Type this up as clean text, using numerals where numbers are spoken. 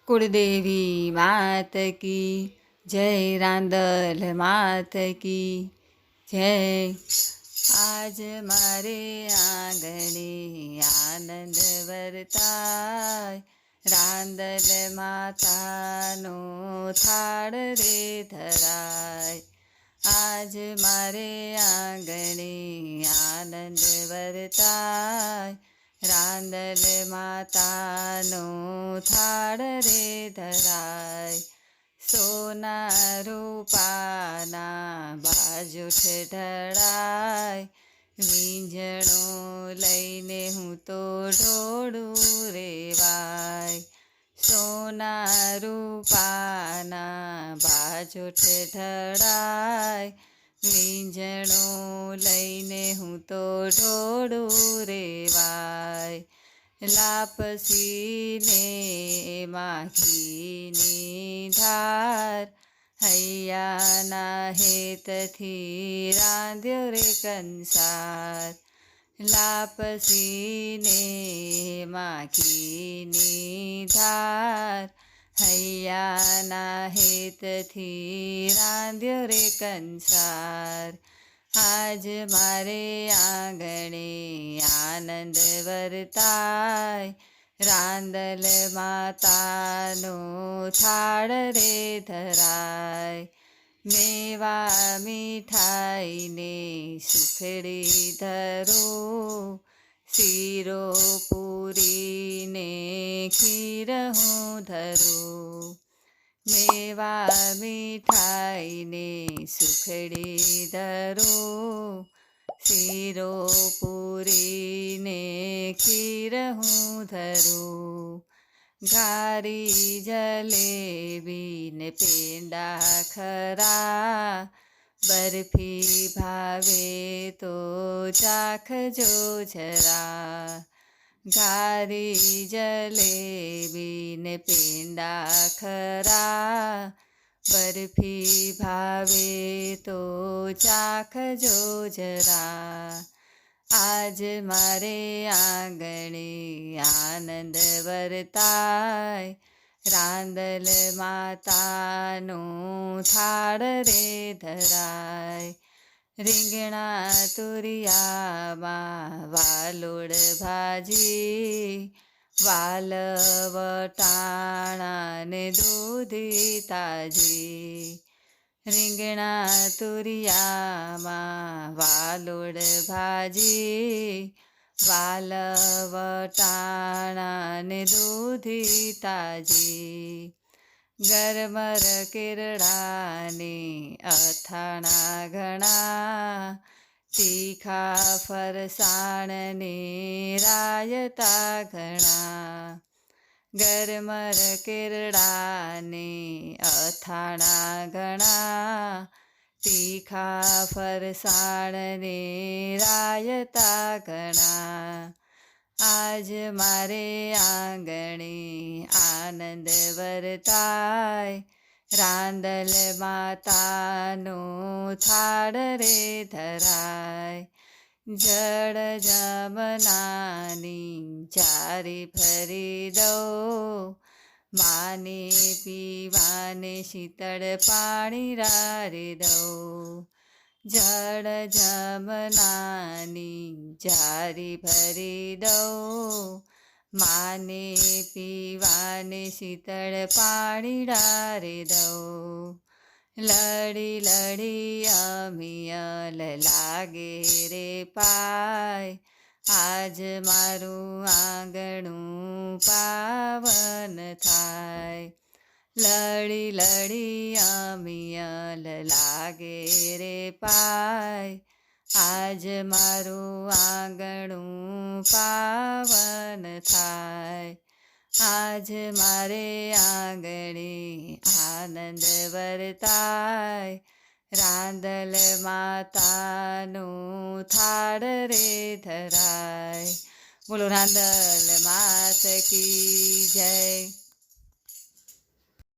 कुलदेवी मात की जय, रांदल मात की जय। आज मारे आंगणे आनंद वर्ताय, रांदल मातानो थाળ રે ધરાય। आज मारे आंगणे आनंद वर्ताय, रांदल मातानो थाળ રે ધરાય। સોના રૂપાના બાજુઠ ઢળાય, વીંઝણો લઈને હું તો ઢોળું રેવાય। સોના રૂપાના બાજુઠ ઢળાય, વીંઝણો લઈને હું તો ઢોળું રેવાય। લાપસીને માખીની ધાર, હૈયાના હેતથી રાંધ્યો રે કંસાર। લાપસીને માખીની ધાર, હૈયાના હેતથી રાંધ્યો રે કંસાર। આજ મારે આંગણે આનંદ વર્તાય, રાંદલ માતાનો થાળ રે ધરાય। મેવા મીઠાઈને સુખડી ધરું, શીરો પૂરીને ખીર હું ધરું। મેવા મીઠાઈને સુખડી ધરું, શીરો પૂરીને ખીર હું ધરું। ઘારી જલેબી ને પેંડા ખરા, બરફી ભાવે તો ચાખજો જરા। ઘારી જલેબી ને પેંડા ખરા, બરફી ભાવે તો ચાખજો જરા। આજ મારે આંગણે આનંદ વર્તાય, રાંદલ માતાનો થાળ રે ધરાય। રીંગણા તુરિયામાં વાલોડ ભાજી, વાલ વટાણા ને દૂધી તાજી। રીંગણા તુરિયામાં વાલોડ ભાજી, વાલ વટાણા ને દૂધી તાજી। ગરમર કેરડાને અથાણા ઘણા, તીખા ફરસાણને રાયતા ઘણા। ગરમર કેરડાને અથાણા ઘણા, તીખા ફરસાણને રાયતા ઘણા। આજ મારે આંગણે આનંદ વર્તાય, રાંદલ માતાનો થાળ રે ધરાય। જળ જમનાની ચારી ફરી દઉં, માને પીવાને શીતળ પાણી રારી દઉં। જળ જમનાની જારી ભરી દઉં, માને પીવાને શીતળ પાણી રારી દઉં। લડી લડી અમિયલ લાગે રે પાય, આજ મારું આંગણું પાવન થાય। લડી લડી અમિયલ લાગે રે પાય, આજ મારું આંગણું પાવન થાય। આજ મારે આંગણે આનંદ વર્તાય, રાંદલ માતાનો થાળ રે ધરાય। બોલો રાંદલ માત કી જય।